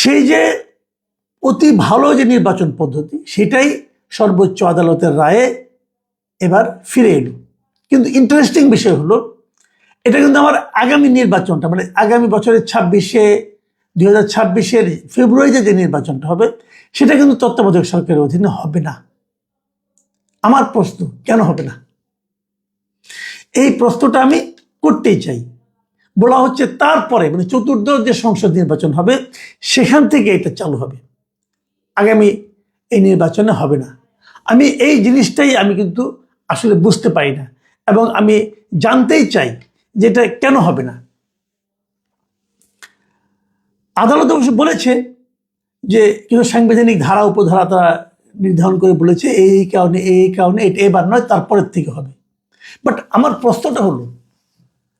সেই যে অতি ভালো যে নির্বাচন পদ্ধতি সেটাই সর্বোচ্চ আদালতের রায়ে এবার ফিরে এলো। কিন্তু ইন্টারেস্টিং বিষয় হলো এটা কিন্তু আমার আগামী নির্বাচনটা মানে আগামী বছরের 2026-এর ফেব্রুয়ারিতে যে নির্বাচনটা হবে সেটা কিন্তু তত্ত্বাবধায়ক সরকারের অধীনে হবে না। আমার প্রশ্ন, কেন হবে না? এই প্রশ্নটা আমি করতেই চাই। বলা হচ্ছে তারপরে মানে চতুর্দশ যে সংসদ নির্বাচন হবে সেখান থেকে এটা চালু হবে, আগামী এই নির্বাচনে হবে না। আমি এই জিনিসটাই আমি কিন্তু আসলে বুঝতে পারি না এবং আমি জানতেই চাই যে এটা কেন হবে না। আদালত অবশ্য বলেছে যে কিছু সাংবিধানিক ধারা উপধারা তারা নির্ধারণ করে বলেছে এই কারণে এটা এবার নয় তারপরের থেকে হবে। বাট আমার প্রশ্নটা হলো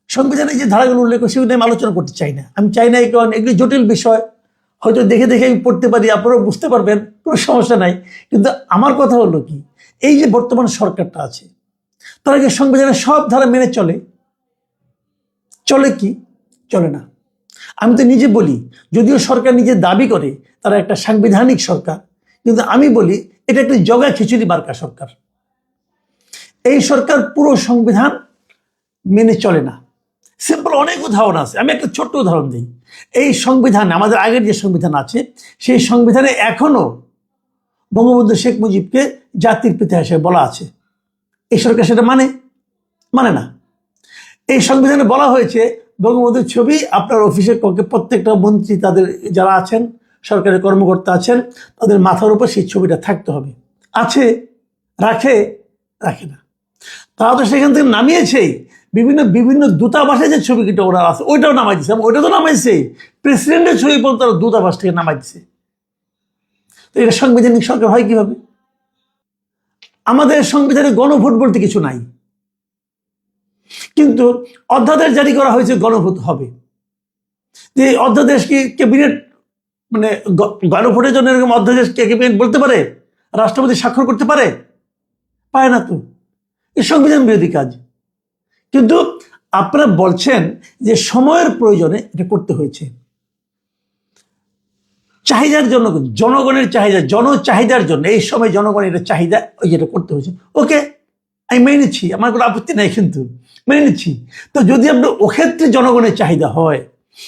সংবিধানে যে ধারাগুলো উল্লেখ করে সেগুলো আমি আলোচনা করতে চাই না। আমি চাই না এই কারণে এগুলি জটিল বিষয়, হয়তো দেখে দেখে আমি পড়তে পারি, আপনারাও বুঝতে পারবেন, কোনো সমস্যা নাই। কিন্তু আমার কথা হলো কি, এই যে বর্তমান সরকারটা আছে তারা কি সংবিধানের সব ধারা মেনে চলে? চলে কি? চলে না। আমি তো নিজে বলি, যদিও সরকার নিজে দাবি করে তারা একটা সাংবিধানিক সরকার, কিন্তু আমি বলি এটা একটা জগা খিচুড়ি মার্কা সরকার। এই সরকার পুরো সংবিধান মেনে চলে না। সিম্পল অনেক উদাহরণ আছে, আমি একটা ছোট্ট উদাহরণ দিই। এই সংবিধান, আমাদের আগের যে সংবিধান আছে সেই সংবিধানে এখনো বঙ্গবন্ধু শেখ মুজিবকে জাতির পিতা হিসেবে বলা আছে। এই সরকার সেটা মানে না। এই সংবিধানে বলা হয়েছে বঙ্গবন্ধুর ছবি আপনার অফিসের প্রত্যেকটা মন্ত্রী, তাদের যারা আছেন, সরকারি কর্মকর্তা আছেন, তাদের মাথার উপর সেই ছবিটা থাকতে হবে। আছে, রাখে না। তারা তো সেখান থেকে নামিয়েছেই। বিভিন্ন দূতাবাসে যে ছবিটা ওরা আছে ওইটাও নামাই দিচ্ছে, ওইটা তো নামাইছে প্রেসিডেন্টের ছবি পর্যন্ত তারা দূতাবাস থেকে নামাই দিচ্ছে। তো এটা সাংবিধানিক সরকার হয় কিভাবে? আমাদের সংবিধানে গণভোট বলতে কিছু নাই, কিন্তু অধ্যাদেশ জারি করা হয়েছে গণভোট হবে। যে অধ্যাদেশ কি ক্যাবিনেট মানে গণভোটের জন্য এরকম অধ্যাদেশ ক্যাবিনেট বলতে পারে? রাষ্ট্রপতি স্বাক্ষর করতে পারে? পায় না তো। এই সংবিধান বিরোধী কাজ। কিন্তু আপনারা বলছেন যে সময়ের প্রয়োজনে এটা করতে হয়েছে, চাহিদার জন্য, জনগণের চাহিদা, জনচাহিদার জন্য এই সময় জনগণের এটা চাহিদা, ওই যেটা করতে হয়েছে। ওকে, আমি মেনে নিচ্ছি, আমার কোনো আপত্তি নাই, কিন্তু মেনে নিচ্ছি। তো যদি আপনার ওক্ষেত্রে জনগণের চাহিদা হয়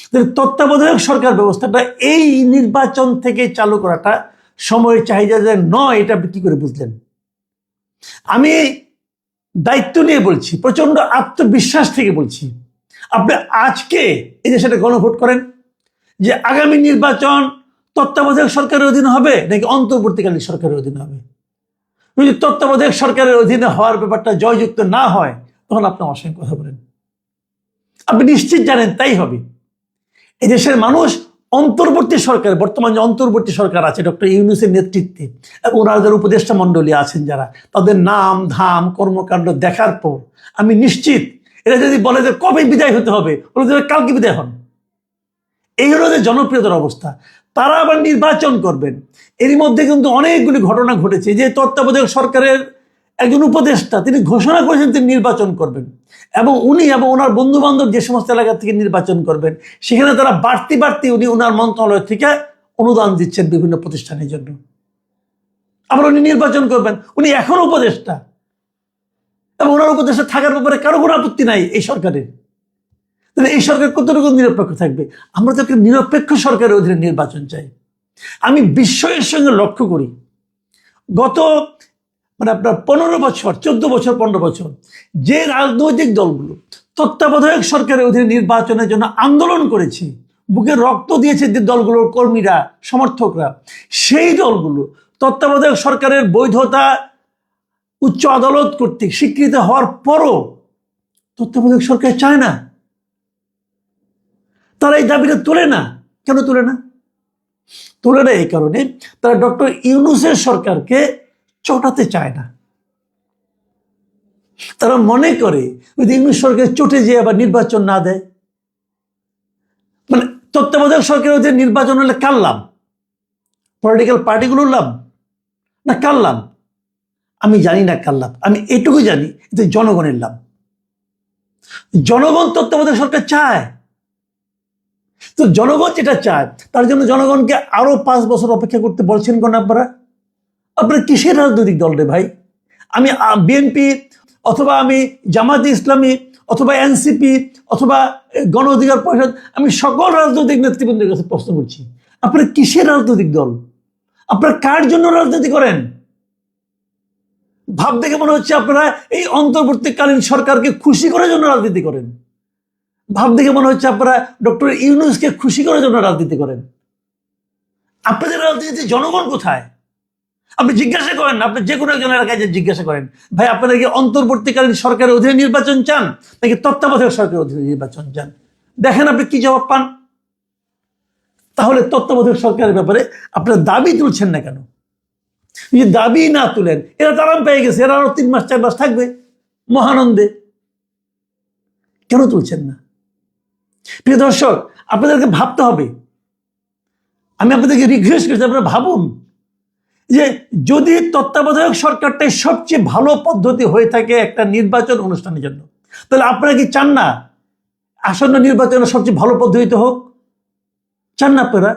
তাহলে তত্ত্বাবধায়ক সরকার ব্যবস্থাটা এই নির্বাচন থেকে চালু করাটা সময়ের চাহিদা যে নয়, এটা আপনি কি করে বুঝলেন? আমি দায়িত্ব নিয়ে বলছি, প্রচন্ড আত্মবিশ্বাস থেকে বলছি, আপনি আজকে এই যে সেটা গণভোট করেন যে আগামী নির্বাচন তত্ত্বাবধায়ক সরকারের অধীনে হবে নাকি অন্তর্বর্তীকালীন সরকারের অধীনে হবে। যদি তত্ত্বাবধায়ক সরকারের অধীনে হওয়ার ব্যাপারটা জয়যুক্ত না হয় তখন আপনি আমার সঙ্গে কথা বলেন, আপনি নিশ্চিত জানেন তাই হবে। এই দেশের মানুষ অন্তর্বর্তী সরকার, বর্তমান যে অন্তর্বর্তী সরকার আছে ডক্টর ইউনূসের নেতৃত্বে এবং ওনাদের উপদেষ্টা মণ্ডলী আছেন যারা, তাদের নাম ধাম কর্মকাণ্ড দেখার পর আমি নিশ্চিত এরা যদি বলে যে কবে বিদায় হতে হবে, বলে যে কালকে বিদায় হন। এই হলো যে জনপ্রিয়তার অবস্থা। তারা আবার নির্বাচন করবেন। এরই মধ্যে কিন্তু অনেকগুলি ঘটনা ঘটেছে যে তত্ত্বাবধায়ক সরকারের একজন উপদেষ্টা তিনি ঘোষণা করেছেন তিনি নির্বাচন করবেন, এবং উনি এবং ওনার বন্ধু বান্ধব যে সমস্ত এলাকা থেকে নির্বাচন করবেন সেখানে তারা বাড়তি উনি ওনার মন্ত্রণালয় থেকে অনুদান দিচ্ছেন বিভিন্ন প্রতিষ্ঠানের জন্য। আবার উনি নির্বাচন করবেন, উনি এখন উপদেষ্টা এবং ওনার উপদেষ্টা থাকার ব্যাপারে কারো কোনো আপত্তি নাই এই সরকারের। তাহলে এই সরকার কতটুকু নিরপেক্ষ থাকবে? আমরা তো একটা নিরপেক্ষ সরকারের অধীনে নির্বাচন চাই। আমি বিস্ময়ের সঙ্গে লক্ষ্য করি গত আপনার 15 বছর 14 বছর 15 বছর যে রাজনৈতিক দলগুলো তত্ত্বাবধায়ক সরকারের অধীনে নির্বাচনের জন্য আন্দোলন করেছে, বুকে রক্ত দিয়েছে যে দলগুলোর কর্মীরা, সমর্থকরা, সেই দলগুলো তত্ত্বাবধায়ক সরকারের বৈধতা উচ্চ আদালত কর্তৃক স্বীকৃত হওয়ার পরও তত্ত্বাবধায়ক সরকার চায় না। তারা এই দাবিটা তোলে না। কেন তোলে না? তোলে না এই কারণে তারা ডক্টর ইউনূসের সরকারকে চটাতে চায় না। তারা মনে করে যদি ইউনূস সরকার চটে যে আবার নির্বাচন না দেয়, মানে তত্ত্বাবধায়ক সরকারের অধীনে নির্বাচন হলে কার লাভ? পলিটিক্যাল পার্টিগুলোর লাভ না কার লাভ? আমি জানি না কার লাভ। আমি এটুকু জানি যে জনগণের লাভ। জনগণ তত্ত্বাবধায়ক সরকার চায়, তো জনগণ যেটা চায় তার জন্য জনগণকে আরো 5 বছর অপেক্ষা করতে বলছেন কেন আপনারা? আপনারা কিসের রাজনৈতিক দল রে ভাই? আমি বিএনপি অথবা আমি জামায়াতে ইসলামী অথবা এনসিপি অথবা গণ অধিকার পরিষদ, আমি সকল রাজনৈতিক নেতৃবৃন্দের কাছে প্রশ্ন করছি, আপনারা কিসের রাজনৈতিক দল? আপনারা কার জন্য রাজনীতি করেন? ভাব দেখে মনে হচ্ছে আপনারা এই অন্তর্বর্তীকালীন সরকারকে খুশি করার জন্য রাজনীতি করেন। ভাব দেখে মনে হচ্ছে আপনারা ডক্টর ইউনূসকে খুশি করার জন্য রাজনীতি করেন। আপনাদের রাজনীতি জনগণ কোথায়? আপনি জিজ্ঞাসা করেন, আপনি যে কোনো একজন এলাকায় জিজ্ঞাসা করেন, ভাই আপনারা কি অন্তর্বর্তীকালীন সরকারের অধীনে নির্বাচন চান নাকি তত্ত্বাবধায়ক সরকারের অধীনে নির্বাচন চান? দেখেন আপনি কি জবাব পান। তাহলে তত্ত্বাবধায়ক সরকারের ব্যাপারে আপনারা দাবি তুলছেন না কেন? যদি দাবি না তুলেন, এরা তো আরাম পেয়ে গেছে, এরা আরো 3 মাস 4 মাস থাকবে মহানন্দে, কেন তুলছেন না? প্রিয় দর্শক, আপনাদেরকে ভাবতে হবে। আমি আপনাদেরকে রিকোয়েস্ট করছি, আপনারা ভাবুন যে যদি তত্ত্বাবধায়ক সরকারটাই সবচেয়ে ভালো পদ্ধতি হয়ে থাকে একটা নির্বাচন অনুষ্ঠানের জন্য, তাহলে আপনারা কি চান না আসন্ন নির্বাচনের সবচেয়ে ভালো পদ্ধতিতে হোক? চান না আপনারা?